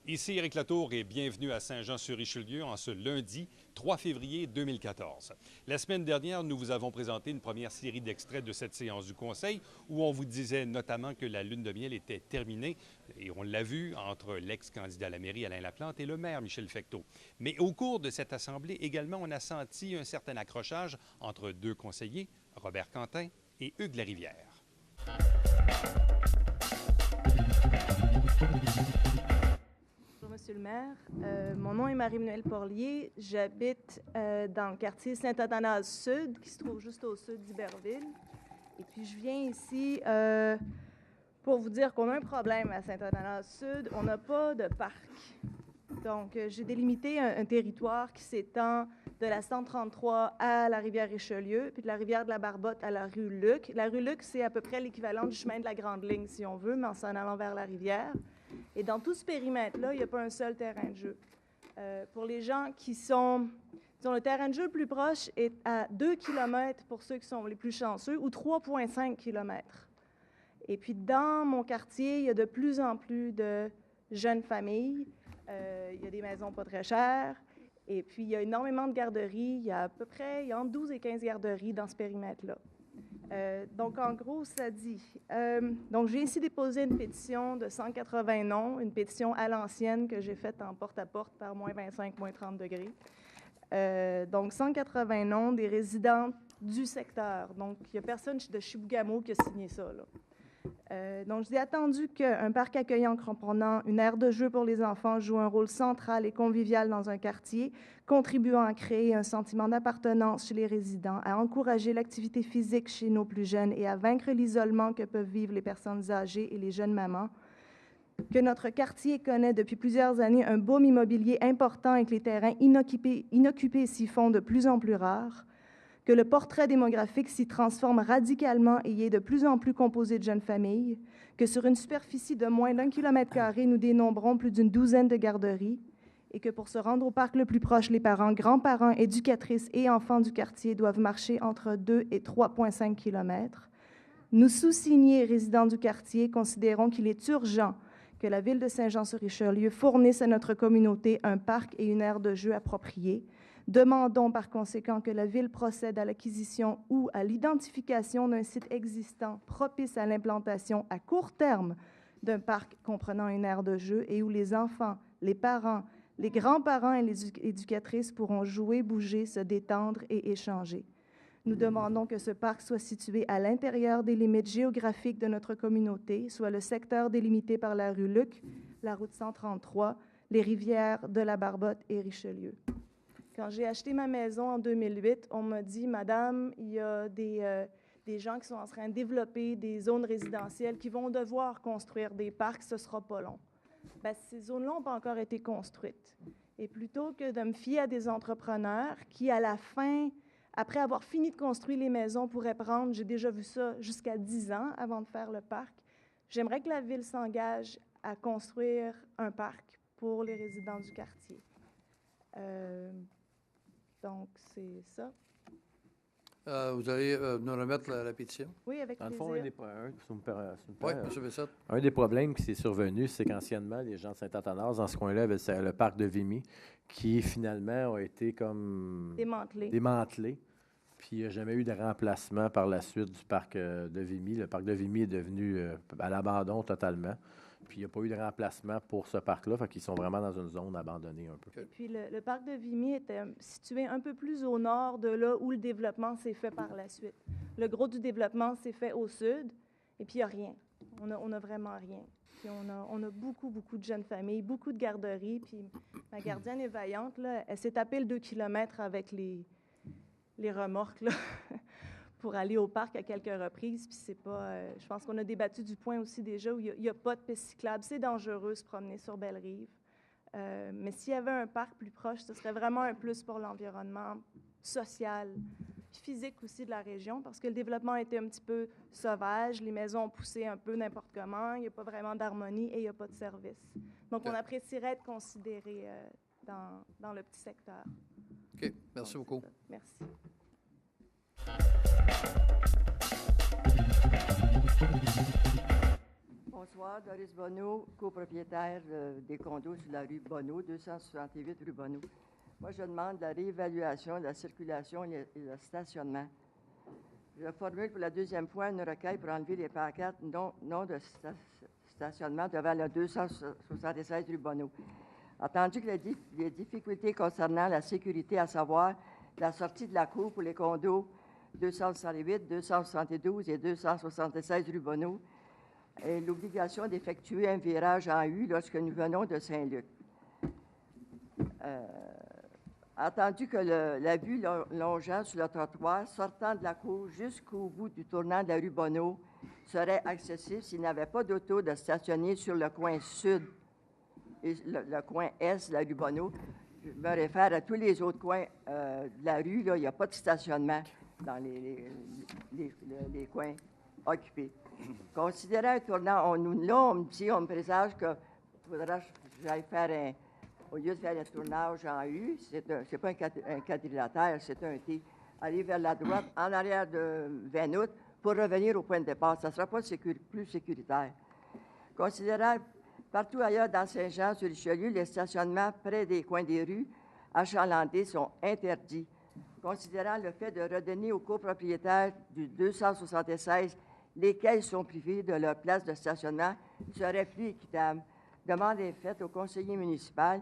Ici Éric Latour et bienvenue à Saint-Jean-sur-Richelieu en ce lundi 3 février 2014. La semaine dernière, nous vous avons présenté une première série d'extraits de cette séance du Conseil où on vous disait notamment que la lune de miel était terminée, et on l'a vu, entre l'ex-candidat à la mairie Alain Laplante et le maire Michel Fecteau. Mais au cours de cette assemblée, également, on a senti un certain accrochage entre deux conseillers, Robert Quentin et Hugues Larivière. Monsieur le maire, mon nom est Marie-Emmanuelle Porlier. J'habite dans le quartier Saint-Athanase-Sud, qui se trouve juste au sud d'Iberville. Et puis, je viens ici pour vous dire qu'on a un problème à Saint-Athanase-Sud. On n'a pas de parc. Donc, j'ai délimité un territoire qui s'étend de la 133 à la rivière Richelieu, puis de la rivière de la Barbotte à la rue Luc. La rue Luc, c'est à peu près l'équivalent du chemin de la Grande Ligne, si on veut, mais en s'en allant vers la rivière. Et dans tout ce périmètre-là, il n'y a pas un seul terrain de jeu. Pour les gens qui sont... Disons, le terrain de jeu le plus proche est à 2 km pour ceux qui sont les plus chanceux, ou 3,5 km. Et puis, dans mon quartier, il y a de plus en plus de jeunes familles. Il y a des maisons pas très chères. Et puis, il y a énormément de garderies. Il y a à peu près entre 12 et 15 garderies dans ce périmètre-là. Donc, en gros, ça dit... donc, j'ai ici déposé une pétition de 180 noms, une pétition à l'ancienne que j'ai faite en porte-à-porte par moins 25, moins 30 degrés. Donc, 180 noms des résidents du secteur. Donc, il n'y a personne de Chibougamau qui a signé ça, là. Donc, j'ai attendu qu'un parc accueillant comprenant une aire de jeu pour les enfants joue un rôle central et convivial dans un quartier, contribuant à créer un sentiment d'appartenance chez les résidents, à encourager l'activité physique chez nos plus jeunes et à vaincre l'isolement que peuvent vivre les personnes âgées et les jeunes mamans. Que notre quartier connaît depuis plusieurs années un boom immobilier important et que les terrains inoccupés s'y font de plus en plus rares. Que le portrait démographique s'y transforme radicalement et y est de plus en plus composé de jeunes familles, que sur une superficie de moins d'1 km², nous dénombrons plus d'une douzaine de garderies, et que pour se rendre au parc le plus proche, les parents, grands-parents, éducatrices et enfants du quartier doivent marcher entre 2 et 3,5 km. Nous, sous-signés résidents du quartier, considérons qu'il est urgent que la Ville de Saint-Jean-sur-Richelieu fournisse à notre communauté un parc et une aire de jeu appropriés. Demandons par conséquent que la Ville procède à l'acquisition ou à l'identification d'un site existant propice à l'implantation à court terme d'un parc comprenant une aire de jeu et où les enfants, les parents, les grands-parents et les éducatrices pourront jouer, bouger, se détendre et échanger. Nous demandons que ce parc soit situé à l'intérieur des limites géographiques de notre communauté, soit le secteur délimité par la rue Luc, la route 133, les rivières de la Barbotte et Richelieu. Quand j'ai acheté ma maison en 2008, on m'a dit « Madame, il y a des gens qui sont en train de développer des zones résidentielles qui vont devoir construire des parcs, ce ne sera pas long. » Bien, ces zones-là n'ont pas encore été construites. Et plutôt que de me fier à des entrepreneurs qui, à la fin, après avoir fini de construire les maisons, pourraient prendre, j'ai déjà vu ça, jusqu'à 10 ans avant de faire le parc, j'aimerais que la Ville s'engage à construire un parc pour les résidents du quartier. Donc, c'est ça. Vous allez nous remettre la pétition? Oui, avec plaisir. Dans le fond, Oui, M. Bessette. Un des problèmes qui s'est survenu, c'est qu'anciennement, les gens de Saint-Athanase, dans ce coin-là, avaient le parc de Vimy, qui finalement a été comme démantelé. Puis il n'y a jamais eu de remplacement par la suite du parc de Vimy. Le parc de Vimy est devenu à l'abandon totalement. Puis il n'y a pas eu de remplacement pour ce parc-là, fait qu'ils sont vraiment dans une zone abandonnée un peu. Et puis le parc de Vimy était situé un peu plus au nord de là où le développement s'est fait par la suite. Le gros du développement s'est fait au sud, et puis il n'y a rien. On a vraiment rien. Puis on a beaucoup de jeunes familles, beaucoup de garderies. Puis ma gardienne est vaillante, là. Elle s'est tapée le 2 km avec les remorques, là. Pour aller au parc à quelques reprises, puis c'est pas... je pense qu'on a débattu du point aussi déjà où il n'y a pas de piste cyclable. C'est dangereux se promener sur Belle-Rive. Mais s'il y avait un parc plus proche, ce serait vraiment un plus pour l'environnement social puis physique aussi de la région, parce que le développement était un petit peu sauvage, les maisons ont poussé un peu n'importe comment, il n'y a pas vraiment d'harmonie et il n'y a pas de service. Donc, on apprécierait être considéré dans le petit secteur. OK. Merci beaucoup. Merci. Bonsoir, Doris Bonneau, copropriétaire des condos sur la rue Bonneau, 268 rue Bonneau. Moi, je demande la réévaluation de la circulation et le stationnement. Je formule pour la deuxième fois une requête pour enlever les pancartes non de stationnement devant le 276 rue Bonneau. Attendu que les difficultés concernant la sécurité, à savoir la sortie de la cour pour les condos 268, 272 et 276 rue Bonneau, et l'obligation d'effectuer un virage en U lorsque nous venons de Saint-Luc. Attendu que la vue longeant sur le trottoir, sortant de la cour jusqu'au bout du tournant de la rue Bonneau, serait accessible s'il n'y avait pas d'auto de stationner sur le coin sud et le coin est de la rue Bonneau. Je me réfère à tous les autres coins de la rue. Là, il n'y a pas de stationnement dans les coins occupés. Considérant un tournant, on me présage que faudra que j'aille faire au lieu de faire un tournage en U, c'est pas un quadrilatère, c'est un T, aller vers la droite, en arrière de 20 août, pour revenir au point de départ. Ça ne sera pas plus sécuritaire. Considérant partout ailleurs dans Saint-Jean-sur-Richelieu, les stationnements près des coins des rues achalandés sont interdits. Considérant le fait de redonner aux copropriétaires du 276 lesquels sont privés de leur place de stationnement serait plus équitable. Demande est faite au conseiller municipal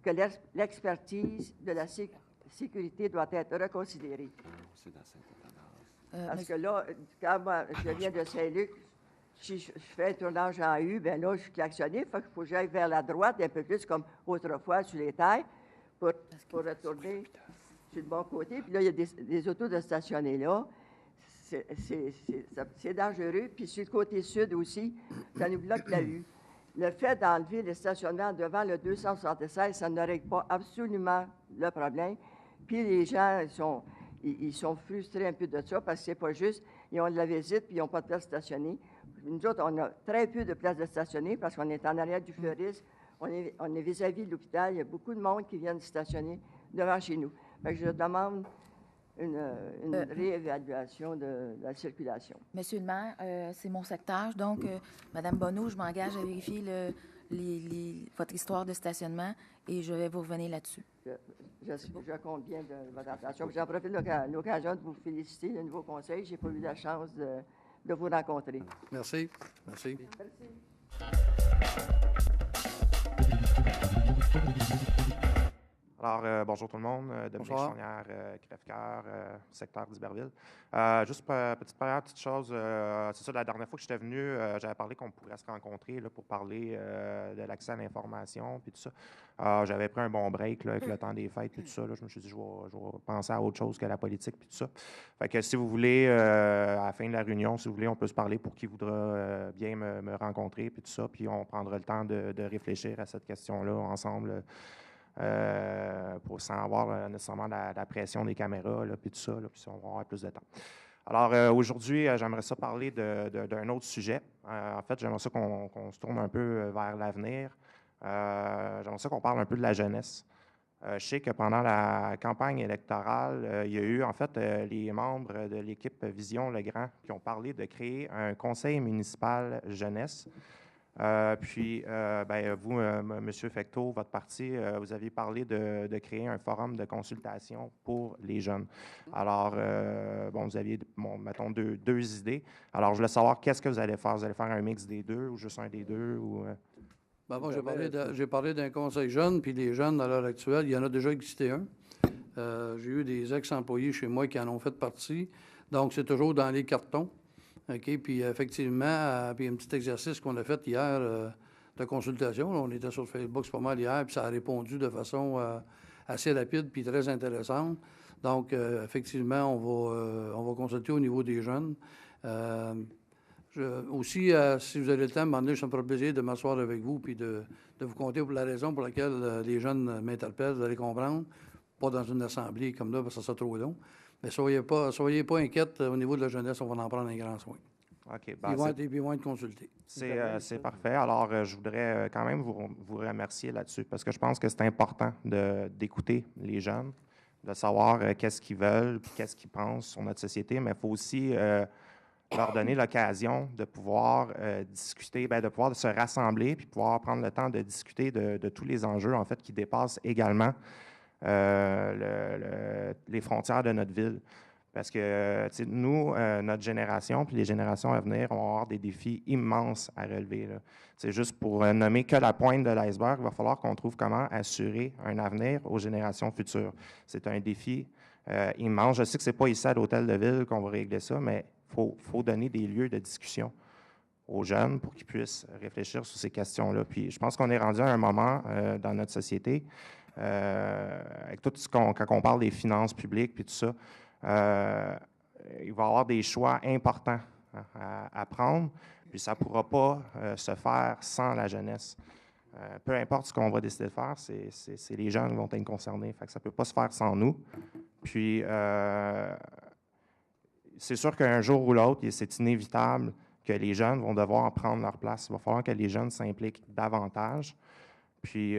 que l'expertise de la sécurité doit être reconsidérée. Parce que là, quand moi, je viens de Saint-Luc, si je fais un tournage en U, bien là, je suis klaxonné. Il faut que j'aille vers la droite, un peu plus comme autrefois sur les terres, pour retourner sur le bon côté. Puis là, il y a des autos de stationner là. C'est dangereux. Puis sur le côté sud aussi, ça nous bloque la vue. Le fait d'enlever le stationnement devant le 276, ça ne règle pas absolument le problème. Puis les gens, ils sont frustrés un peu de ça parce que c'est pas juste. Ils ont de la visite puis ils n'ont pas de place stationner. Nous autres, on a très peu de places de stationner parce qu'on est en arrière du fleuriste. On est vis-à-vis de l'hôpital. Il y a beaucoup de monde qui viennent stationner devant chez nous. Fait que je demande une réévaluation de la circulation. Monsieur le maire, c'est mon secteur. Donc, Madame Bonneau, je m'engage à vérifier votre histoire de stationnement et je vais vous revenir là-dessus. Je compte bien de votre attention. J'en profite de l'occasion de vous féliciter, le nouveau conseil. Je n'ai pas eu la chance de vous rencontrer. Merci. Merci. Alors, bonjour tout le monde. Dominique Chaumière, crève-cœur, secteur d'Iberville. Juste petite chose, c'est ça, la dernière fois que j'étais venu, j'avais parlé qu'on pourrait se rencontrer là, pour parler de l'accès à l'information puis tout ça. J'avais pris un bon break là, avec le temps des fêtes puis tout ça. Là, je me suis dit, je vais penser à autre chose que la politique puis tout ça. Fait que si vous voulez, à la fin de la réunion, si vous voulez, on peut se parler pour qui voudra bien me rencontrer puis tout ça. Puis on prendra le temps de réfléchir à cette question-là ensemble. Sans avoir nécessairement la pression des caméras, puis tout ça, puis on va avoir plus de temps. Alors, aujourd'hui, j'aimerais ça parler d'un autre sujet. En fait, j'aimerais ça qu'on se tourne un peu vers l'avenir. J'aimerais ça qu'on parle un peu de la jeunesse. Je sais que pendant la campagne électorale, il y a eu, en fait, les membres de l'équipe Vision Legrand qui ont parlé de créer un conseil municipal jeunesse. Vous, M. Fecteau, votre parti, vous aviez parlé de créer un forum de consultation pour les jeunes. Alors, vous aviez, mettons, deux idées. Alors, je voulais savoir, qu'est-ce que vous allez faire? Vous allez faire un mix des deux ou juste un des deux? Ou, moi, j'ai parlé d'un conseil jeune, puis les jeunes, à l'heure actuelle, il y en a déjà existé un. J'ai eu des ex-employés chez moi qui en ont fait partie. Donc, c'est toujours dans les cartons. OK, puis effectivement, puis un petit exercice qu'on a fait hier de consultation. On était sur Facebook, c'est pas mal hier, puis ça a répondu de façon assez rapide puis très intéressante. Donc, effectivement, on va consulter au niveau des jeunes. Aussi, si vous avez le temps, à un moment donné, ça me fera plaisir de m'asseoir avec vous puis de vous compter pour la raison pour laquelle les jeunes m'interpellent, vous allez comprendre. Pas dans une assemblée comme là, parce que ça sera trop long. Mais soyez pas inquiètes au niveau de la jeunesse, on va en prendre un grand soin. OK. Ils vont être consultés. C'est parfait. Alors, je voudrais quand même vous remercier là-dessus parce que je pense que c'est important d'écouter les jeunes, de savoir qu'est-ce qu'ils veulent, qu'est-ce qu'ils pensent sur notre société, mais il faut aussi leur donner l'occasion de pouvoir discuter, de pouvoir se rassembler puis pouvoir prendre le temps de discuter de tous les enjeux, en fait, qui dépassent également les frontières de notre ville. Parce que nous, notre génération, puis les générations à venir, vont avoir des défis immenses à relever. C'est juste pour nommer que la pointe de l'iceberg, il va falloir qu'on trouve comment assurer un avenir aux générations futures. C'est un défi immense. Je sais que ce n'est pas ici à l'Hôtel de Ville qu'on va régler ça, mais il faut donner des lieux de discussion aux jeunes pour qu'ils puissent réfléchir sur ces questions-là. Puis je pense qu'on est rendu à un moment dans notre société, avec tout ce quand on parle des finances publiques puis tout ça, il va y avoir des choix importants à prendre, puis ça ne pourra pas se faire sans la jeunesse. Peu importe ce qu'on va décider de faire, c'est les jeunes qui vont être concernés. Fait que ça ne peut pas se faire sans nous. Puis, c'est sûr qu'un jour ou l'autre, c'est inévitable que les jeunes vont devoir prendre leur place. Il va falloir que les jeunes s'impliquent davantage. Puis,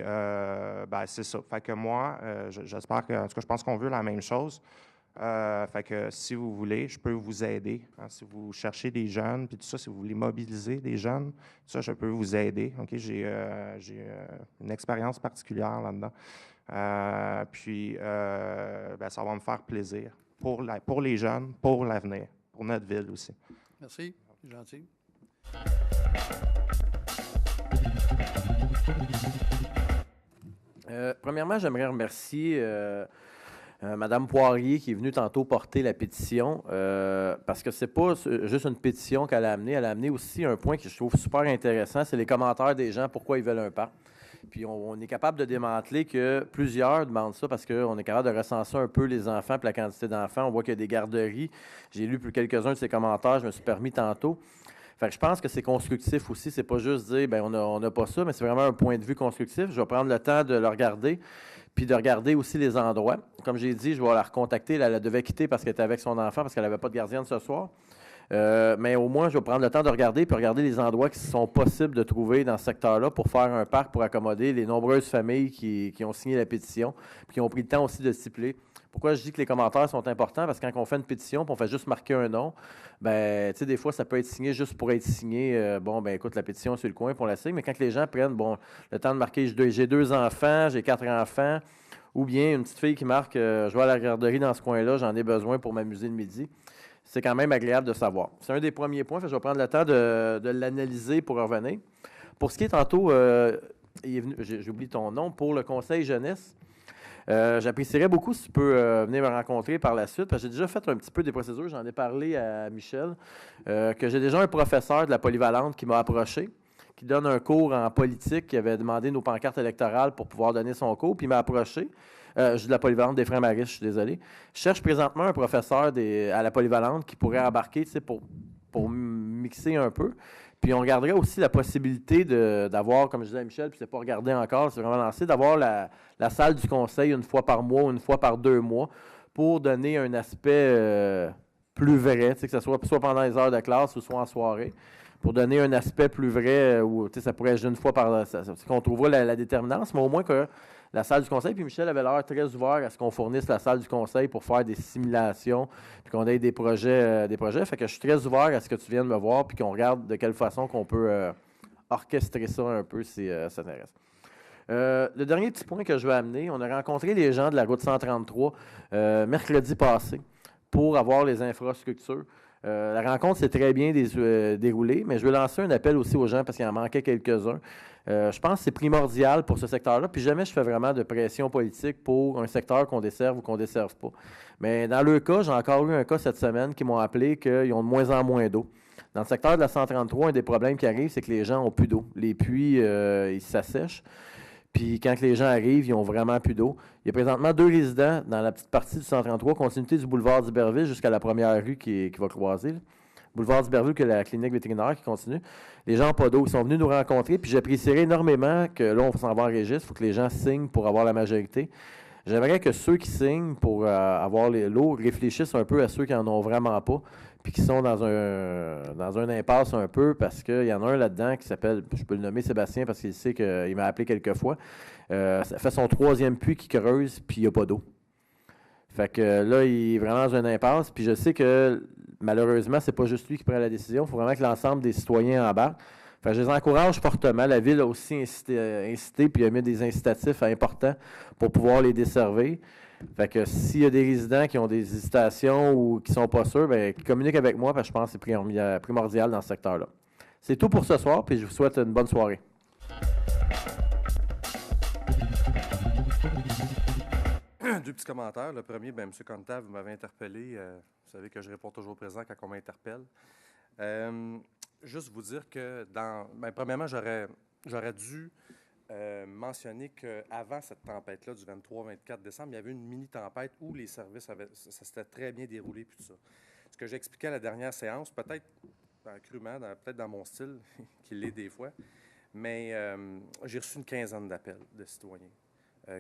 c'est ça. Fait que moi, j'espère que, en tout cas, je pense qu'on veut la même chose. Fait que si vous voulez, je peux vous aider. Hein, si vous cherchez des jeunes, puis tout ça, si vous voulez mobiliser des jeunes, tout ça, je peux vous aider. Okay? J'ai une expérience particulière là-dedans. Puis, ça va me faire plaisir pour les jeunes, pour l'avenir, pour notre ville aussi. Merci, c'est gentil. Premièrement, j'aimerais remercier Mme Poirier qui est venue tantôt porter la pétition, parce que c'est pas juste une pétition qu'elle a amenée, elle a amené aussi un point que je trouve super intéressant, c'est les commentaires des gens, pourquoi ils veulent un parc. Puis on est capable de démanteler que plusieurs demandent ça parce qu'on est capable de recenser un peu les enfants et la quantité d'enfants. On voit qu'il y a des garderies. J'ai lu quelques-uns de ces commentaires, je me suis permis tantôt. Fait que je pense que c'est constructif aussi. C'est pas juste dire, bien, on n'a pas ça, mais c'est vraiment un point de vue constructif. Je vais prendre le temps de le regarder, puis de regarder aussi les endroits. Comme j'ai dit, je vais la recontacter. Elle devait quitter parce qu'elle était avec son enfant, parce qu'elle n'avait pas de gardienne ce soir. Mais au moins, je vais prendre le temps de regarder, puis regarder les endroits qui sont possibles de trouver dans ce secteur-là pour faire un parc pour accommoder les nombreuses familles qui ont signé la pétition, puis qui ont pris le temps aussi de stipuler. Pourquoi je dis que les commentaires sont importants? Parce que quand on fait une pétition, puis on fait juste marquer un nom, bien, tu sais, des fois, ça peut être signé juste pour être signé. Écoute, la pétition sur le coin, puis on la signe. Mais quand les gens prennent, le temps de marquer, j'ai 2 enfants, j'ai 4 enfants, ou bien une petite fille qui marque, je vais à la garderie dans ce coin-là, j'en ai besoin pour m'amuser le midi. C'est quand même agréable de savoir. C'est un des premiers points. Je vais prendre le temps de l'analyser pour revenir. Pour ce qui est tantôt, j'oublie ton nom, pour le Conseil jeunesse, j'apprécierais beaucoup si tu peux venir me rencontrer par la suite, parce que j'ai déjà fait un petit peu des procédures. J'en ai parlé à Michel, que j'ai déjà un professeur de la polyvalente qui m'a approché, qui donne un cours en politique, qui avait demandé nos pancartes électorales pour pouvoir donner son cours, puis il m'a approché. Je de la polyvalente des Frères Maris, je suis désolé. Je cherche présentement un professeur à la polyvalente qui pourrait embarquer, pour mixer un peu. Puis on regarderait aussi la possibilité d'avoir, comme je disais à Michel, puis c'est pas regardé encore, c'est vraiment lancé, d'avoir la salle du conseil une fois par mois ou une fois par 2 mois pour donner un aspect plus vrai, que ce soit pendant les heures de classe ou soit en soirée, pour donner un aspect plus vrai où ça pourrait être une fois par... qu'on trouvera la déterminance, mais au moins que la salle du conseil, puis Michel avait l'air très ouvert à ce qu'on fournisse la salle du conseil pour faire des simulations, puis qu'on ait des projets. Fait que je suis très ouvert à ce que tu viennes me voir, puis qu'on regarde de quelle façon qu'on peut orchestrer ça un peu si ça t'intéresse. Le dernier petit point que je vais amener, on a rencontré les gens de la route 133 mercredi passé pour avoir les infrastructures. La rencontre s'est très bien déroulée, mais je veux lancer un appel aussi aux gens parce qu'il en manquait quelques-uns. Je pense que c'est primordial pour ce secteur-là, puis jamais je fais vraiment de pression politique pour un secteur qu'on desserve ou qu'on ne desserve pas. Mais dans le cas, j'ai encore eu un cas cette semaine qui m'ont appelé qu'ils ont de moins en moins d'eau. Dans le secteur de la 133, un des problèmes qui arrive, c'est que les gens n'ont plus d'eau. Les puits, ils s'assèchent. Puis quand les gens arrivent, ils n'ont vraiment plus d'eau. Il y a présentement 2 résidents dans la petite partie du 133, continuité du boulevard d'Iberville jusqu'à la première rue qui va croiser. Là. Boulevard d'Iberville, que la clinique vétérinaire qui continue. Les gens n'ont pas d'eau. Ils sont venus nous rencontrer. Puis j'apprécierais énormément que là, on s'en va en registre. Il faut que les gens signent pour avoir la majorité. J'aimerais que ceux qui signent pour avoir l'eau réfléchissent un peu à ceux qui n'en ont vraiment pas, puis qui sont dans un impasse un peu, parce qu'il y en a un là-dedans qui s'appelle, je peux le nommer Sébastien, parce qu'il sait qu'il m'a appelé quelques fois. Ça fait son 3e puits qu'il creuse, puis il n'y a pas d'eau. Fait que là, il est vraiment dans un impasse, puis je sais que malheureusement, c'est pas juste lui qui prend la décision, il faut vraiment que l'ensemble des citoyens embarquent. Fait que je les encourage fortement. La Ville a aussi incité puis a mis des incitatifs importants pour pouvoir les desservir. Fait que s'il y a des résidents qui ont des hésitations ou qui ne sont pas sûrs, bien, qu'ils communiquent avec moi, parce que je pense que c'est primordial dans ce secteur-là. C'est tout pour ce soir, puis je vous souhaite une bonne soirée. Deux petits commentaires. Le premier, bien, M. Conta, vous m'avez interpellé. Vous savez que je réponds toujours présent quand on m'interpelle. Juste vous dire que, premièrement, j'aurais dû mentionner qu'avant cette tempête-là, du 23-24 décembre, il y avait une mini-tempête où les services ça s'était très bien déroulé, puis tout ça. Ce que j'expliquais à la dernière séance, peut-être crûment, peut-être dans mon style, qui l'est des fois, mais j'ai reçu une quinzaine d'appels de citoyens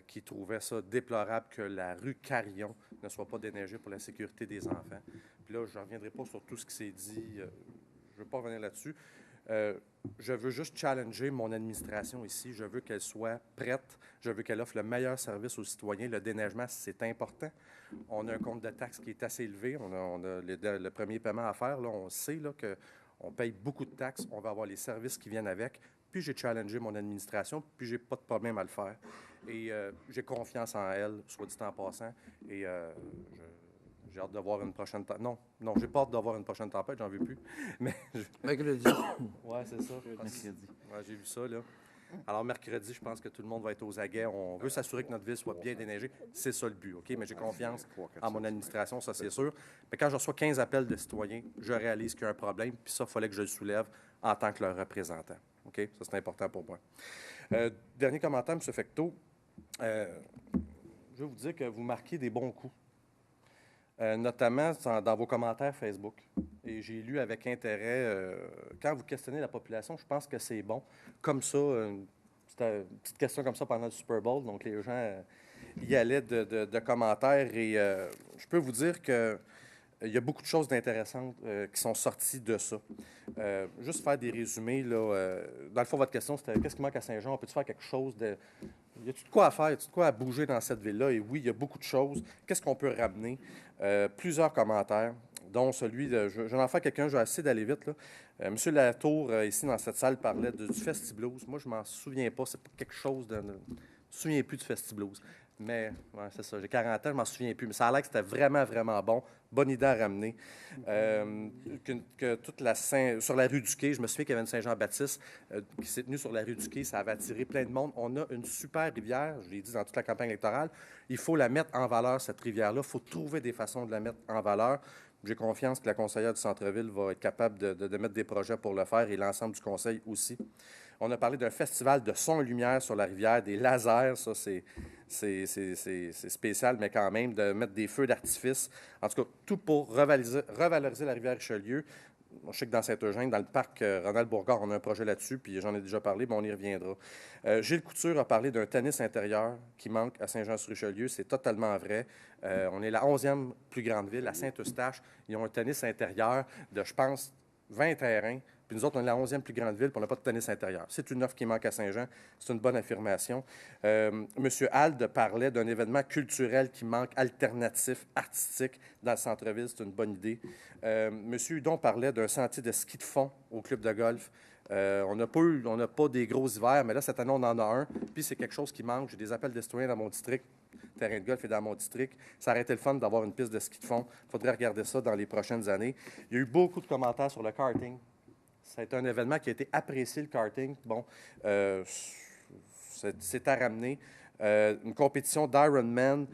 qui trouvaient ça déplorable que la rue Carillon ne soit pas déneigée pour la sécurité des enfants. Puis là, je ne reviendrai pas sur tout ce qui s'est dit. Je ne veux pas revenir là-dessus. Je veux juste challenger mon administration ici. Je veux qu'elle soit prête. Je veux qu'elle offre le meilleur service aux citoyens. Le déneigement, c'est important. On a un compte de taxes qui est assez élevé. On a le premier paiement à faire. Là, on sait qu'on paye beaucoup de taxes. On va avoir les services qui viennent avec. Puis j'ai challengé mon administration, puis j'ai pas de problème à le faire. Et j'ai confiance en elle, soit dit en passant. Et j'ai hâte de voir une prochaine tempête. Non, j'ai pas hâte de voir une prochaine tempête, j'en veux plus. Mais mercredi. Oui, c'est ça. Mercredi. Ouais, j'ai vu ça, là. Alors, mercredi, je pense que tout le monde va être aux aguets. On veut s'assurer que notre ville soit bien déneigée. C'est ça le but, OK? Mais j'ai confiance en mon administration, ça, c'est sûr. Mais quand je reçois 15 appels de citoyens, je réalise qu'il y a un problème, puis ça, il fallait que je le soulève en tant que leur représentant. OK? Ça, c'est important pour moi. Dernier commentaire, M. Fecteau. Je veux vous dire que vous marquez des bons coups. Notamment dans vos commentaires Facebook. Et j'ai lu avec intérêt, quand vous questionnez la population, je pense que c'est bon. Comme ça, c'était une petite question comme ça pendant le Super Bowl, donc les gens y allaient de commentaires. Et je peux vous dire qu'il y a beaucoup de choses d'intéressantes qui sont sorties de ça. Juste faire des résumés. Là, dans le fond, votre question, c'était qu'est-ce qui manque à Saint-Jean? On peut-tu faire quelque chose de... Y a-t-il de quoi à faire? Y a-t-il de quoi à bouger dans cette ville-là? Et oui, il y a beaucoup de choses. Qu'est-ce qu'on peut ramener? Plusieurs commentaires, dont celui de... Je vais en faire quelqu'un, je vais essayer d'aller vite. Là. Monsieur Latour, ici, dans cette salle, parlait du Festiblues. Moi, je m'en souviens pas. C'est pas quelque chose de... Je me souviens plus du Festiblues. Mais, ouais, c'est ça. J'ai 40 ans, je m'en souviens plus. Mais ça a l'air que c'était vraiment, vraiment bon. Bonne idée à ramener. Que toute la sur la rue du Quai, je me souviens qu'il y avait une Saint-Jean-Baptiste qui s'est tenue sur la rue du Quai. Ça avait attiré plein de monde. On a une super rivière, je l'ai dit dans toute la campagne électorale. Il faut la mettre en valeur, cette rivière-là. Il faut trouver des façons de la mettre en valeur. J'ai confiance que la conseillère du centre-ville va être capable de mettre des projets pour le faire et l'ensemble du conseil aussi. On a parlé d'un festival de son et lumière sur la rivière, des lasers, ça c'est spécial, mais quand même, de mettre des feux d'artifice. En tout cas, tout pour revaloriser la rivière Richelieu. Je sais que dans Saint-Eugène, dans le parc Ronald-Bourgard, on a un projet là-dessus, puis j'en ai déjà parlé, mais on y reviendra. Gilles Couture a parlé d'un tennis intérieur qui manque à Saint-Jean-sur-Richelieu. C'est totalement vrai. On est la 11e plus grande ville. À Saint-Eustache, ils ont un tennis intérieur de, je pense, 20 terrains. Puis nous autres, on est la 11e plus grande ville, puis on n'a pas de tennis intérieur. C'est une offre qui manque à Saint-Jean. C'est une bonne affirmation. M. Alde parlait d'un événement culturel qui manque, alternatif, artistique, dans le centre-ville. C'est une bonne idée. M. Hudon parlait d'un sentier de ski de fond au club de golf. On n'a pas des gros hivers, mais là, cette année, on en a un. Puis c'est quelque chose qui manque. J'ai des appels de citoyens dans mon district. Le terrain de golf est dans mon district. Ça aurait été le fun d'avoir une piste de ski de fond. Il faudrait regarder ça dans les prochaines années. Il y a eu beaucoup de commentaires sur le karting. C'est un événement qui a été apprécié, le karting. Bon, c'est à ramener. Une compétition d'Ironman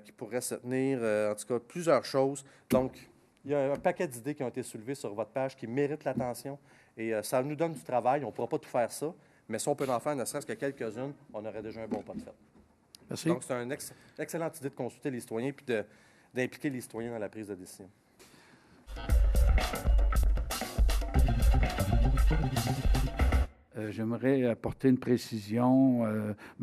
qui pourrait se tenir, en tout cas, plusieurs choses. Donc, il y a un paquet d'idées qui ont été soulevées sur votre page qui méritent l'attention. Et ça nous donne du travail. On ne pourra pas tout faire ça. Mais si on peut en faire ne serait-ce que quelques-unes, on aurait déjà un bon pas de fait. Merci. Donc, c'est une excellente idée de consulter les citoyens puis d'impliquer les citoyens dans la prise de décision. J'aimerais apporter une précision.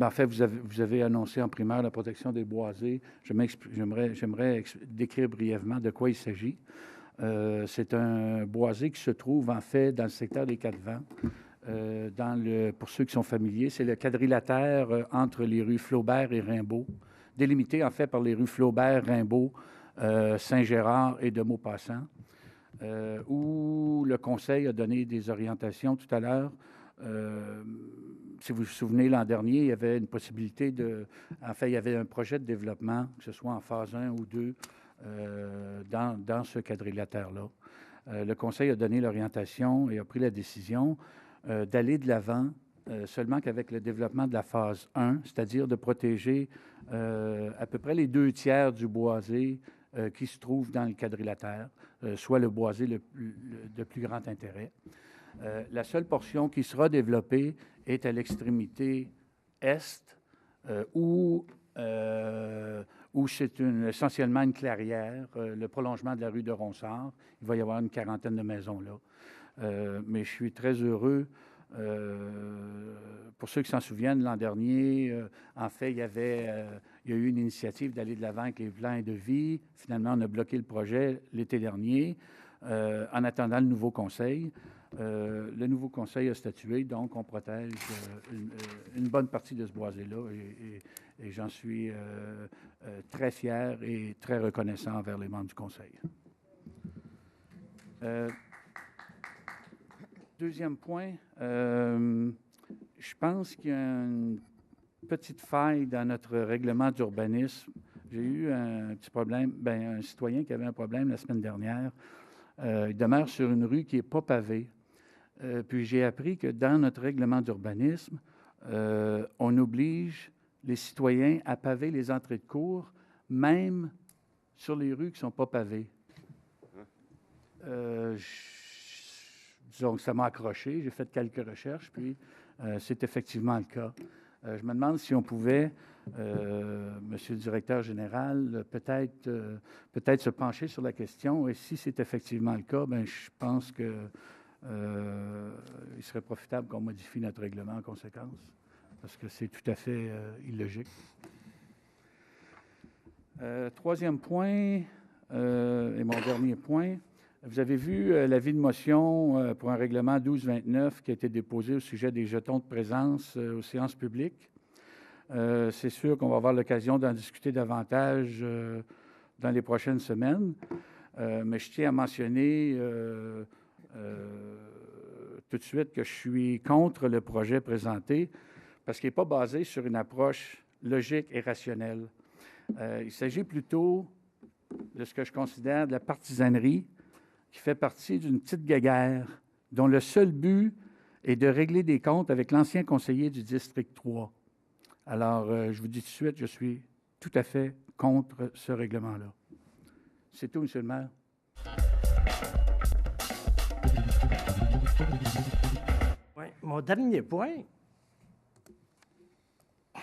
En fait, vous avez annoncé en primaire la protection des boisés. J'aimerais décrire brièvement de quoi il s'agit. C'est un boisé qui se trouve, en fait, dans le secteur des Quatre-Vents. Pour ceux qui sont familiers, c'est le quadrilatère entre les rues Flaubert et Rimbaud, délimité, en fait, par les rues Flaubert, Rimbaud, Saint-Gérard et de Maupassant, où le Conseil a donné des orientations tout à l'heure. Si vous vous souvenez, l'an dernier, il y avait une possibilité il y avait un projet de développement, que ce soit en phase 1 ou 2, dans ce quadrilatère-là. Le Conseil a donné l'orientation et a pris la décision d'aller de l'avant seulement qu'avec le développement de la phase 1, c'est-à-dire de protéger à peu près les 2/3 du boisé qui se trouve dans le quadrilatère, soit le boisé de plus grand intérêt. La seule portion qui sera développée est à l'extrémité est, où c'est essentiellement une clairière, le prolongement de la rue de Ronsard. Il va y avoir une 40aine de maisons là. Mais je suis très heureux. Pour ceux qui s'en souviennent, l'an dernier, en fait, il y a eu une initiative d'aller de l'avant avec les plans de vie. Finalement, on a bloqué le projet l'été dernier, en attendant le nouveau conseil. Le nouveau conseil a statué, donc on protège une bonne partie de ce boisé-là et j'en suis très fier et très reconnaissant envers les membres du conseil. Deuxième point, je pense qu'il y a une petite faille dans notre règlement d'urbanisme. J'ai eu un petit problème, un citoyen qui avait un problème la semaine dernière. Il demeure sur une rue qui n'est pas pavée. Puis j'ai appris que dans notre règlement d'urbanisme, on oblige les citoyens à paver les entrées de cours, même sur les rues qui ne sont pas pavées. Disons que ça m'a accroché. J'ai fait quelques recherches, puis c'est effectivement le cas. Je me demande si on pouvait, Monsieur le directeur général, peut-être se pencher sur la question. Et si c'est effectivement le cas, je pense que il serait profitable qu'on modifie notre règlement en conséquence, parce que c'est tout à fait illogique. Troisième point, et mon dernier point, vous avez vu l'avis de motion pour un règlement 1229 qui a été déposé au sujet des jetons de présence aux séances publiques. C'est sûr qu'on va avoir l'occasion d'en discuter davantage dans les prochaines semaines, mais je tiens à mentionner tout de suite que je suis contre le projet présenté parce qu'il n'est pas basé sur une approche logique et rationnelle. Il s'agit plutôt de ce que je considère de la partisanerie qui fait partie d'une petite guéguerre dont le seul but est de régler des comptes avec l'ancien conseiller du district 3. Alors, je vous dis tout de suite, je suis tout à fait contre ce règlement-là. C'est tout, Monsieur le maire. Oui, mon dernier point, je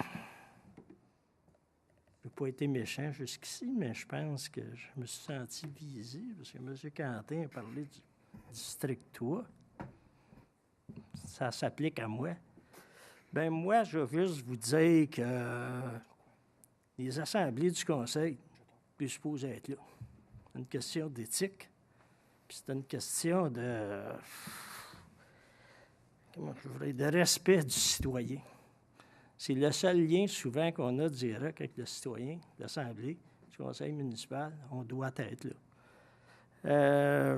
n'ai pas été méchant jusqu'ici, mais je pense que je me suis senti visé parce que M. Quentin a parlé du district 3. Ça s'applique à moi. Bien, moi, je veux juste vous dire que les assemblées du conseil sont supposées être là. C'est une question d'éthique, puis c'est une question de respect du citoyen. C'est le seul lien souvent qu'on a direct avec le citoyen, l'assemblée, du conseil municipal. On doit être là.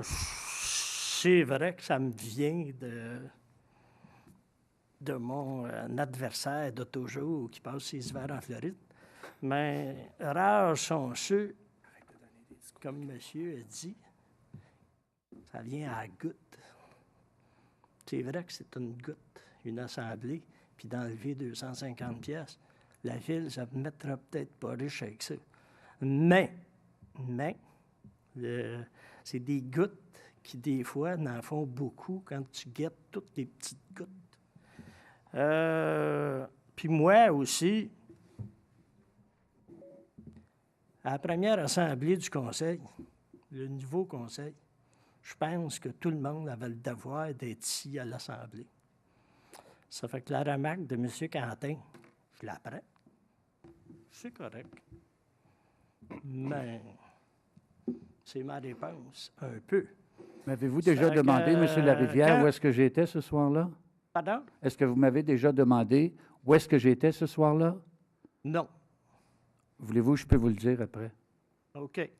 C'est vrai que ça me vient de mon adversaire de toujours qui passe ses hivers en Floride. Mais rares sont ceux, comme monsieur a dit, ça vient à la goutte. C'est vrai que c'est une goutte, une assemblée, puis d'enlever 250 pièces. La ville, ça ne mettra peut-être pas riche avec ça. Mais c'est des gouttes qui, des fois, n'en font beaucoup quand tu guettes toutes les petites gouttes. Puis moi aussi, à la première assemblée du conseil, le nouveau conseil, je pense que tout le monde avait le devoir d'être ici à l'assemblée. Ça fait que la remarque de M. Quentin, je la prends. C'est correct. Mais c'est ma réponse, un peu. M'avez-vous déjà demandé, M. Larivière, où est-ce que j'étais ce soir-là? Pardon? Est-ce que vous m'avez déjà demandé où est-ce que j'étais ce soir-là? Non. Voulez-vous, je peux vous le dire après. OK.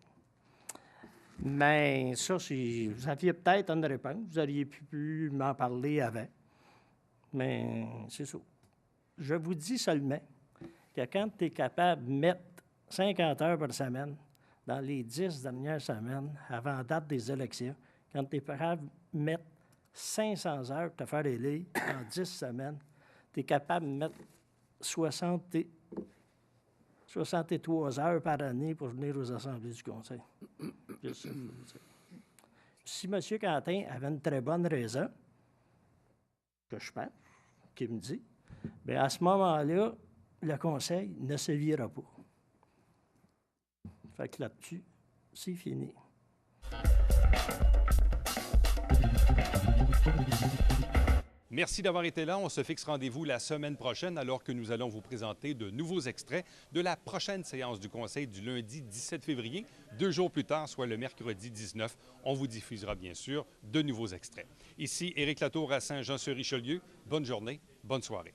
Mais ça, vous aviez peut-être une réponse. Vous auriez pu m'en parler avant. Mais c'est ça. Je vous dis seulement que quand tu es capable de mettre 50 heures par semaine dans les 10 dernières semaines avant la date des élections, quand tu es capable de mettre 500 heures pour te faire élire en 10 semaines, tu es capable de mettre 63 heures par année pour venir aux assemblées du Conseil. Si M. Quentin avait une très bonne raison, que je pense, qu'il me dit, bien à ce moment-là, le Conseil ne se vira pas. Fait que là-dessus, c'est fini. Merci d'avoir été là. On se fixe rendez-vous la semaine prochaine alors que nous allons vous présenter de nouveaux extraits de la prochaine séance du Conseil du lundi 17 février. 2 jours plus tard, soit le mercredi 19, on vous diffusera bien sûr de nouveaux extraits. Ici Éric Latour à Saint-Jean-sur-Richelieu. Bonne journée, bonne soirée.